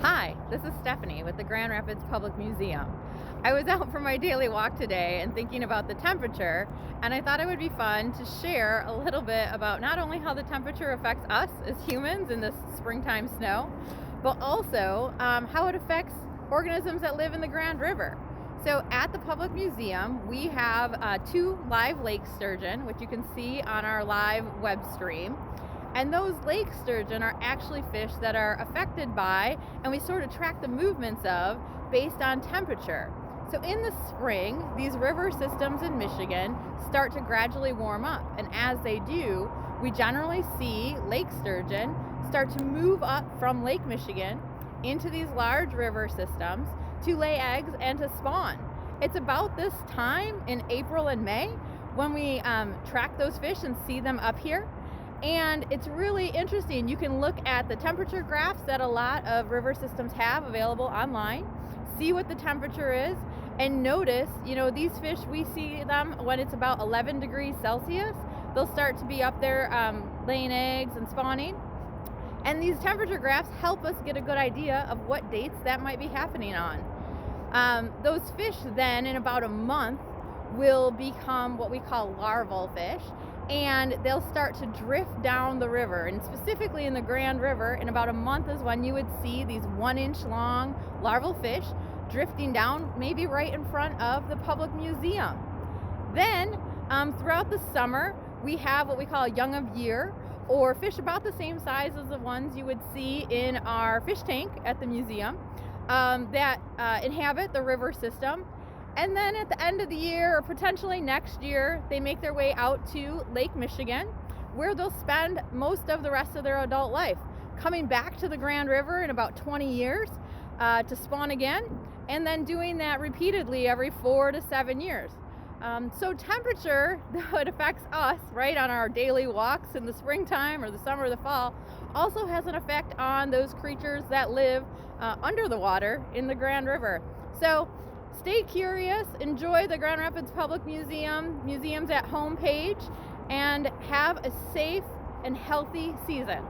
Hi, this is Stephanie with the Grand Rapids Public Museum. I was out for my daily walk today and thinking about the temperature, and I thought it would be fun to share a little bit about not only how the temperature affects us as humans in this springtime snow, but also how it affects organisms that live in the Grand River. So at the Public Museum, we have two live lake sturgeon, which you can see on our live web stream. And those lake sturgeon are actually fish that are affected by, and we sort of track the movements of, based on temperature. So in the spring, these river systems in Michigan start to gradually warm up. And as they do, we generally see lake sturgeon start to move up from Lake Michigan into these large river systems to lay eggs and to spawn. It's about this time in April and May when we track those fish and see them up here. And it's really interesting. You can look at the temperature graphs that a lot of river systems have available online, see what the temperature is, and notice, these fish, we see them when it's about 11 degrees Celsius. They'll start to be up there laying eggs and spawning. And these temperature graphs help us get a good idea of what dates that might be happening on. Those fish then, in about a month, will become what we call larval fish, and they'll start to drift down the river. And specifically in the Grand River, in about a month is when you would see these 1-inch long larval fish drifting down, maybe right in front of the Public Museum. Then throughout the summer, we have what we call young of year, or fish about the same size as the ones you would see in our fish tank at the museum, that inhabit the river system. And then at the end of the year, or potentially next year, they make their way out to Lake Michigan, where they'll spend most of the rest of their adult life, coming back to the Grand River in about 20 years to spawn again, and then doing that repeatedly every 4 to 7 years. So temperature, though it affects us, right, on our daily walks in the springtime or the summer or the fall, also has an effect on those creatures that live under the water in the Grand River. So stay curious, enjoy the Grand Rapids Public Museum, Museums at Home page, and have a safe and healthy season.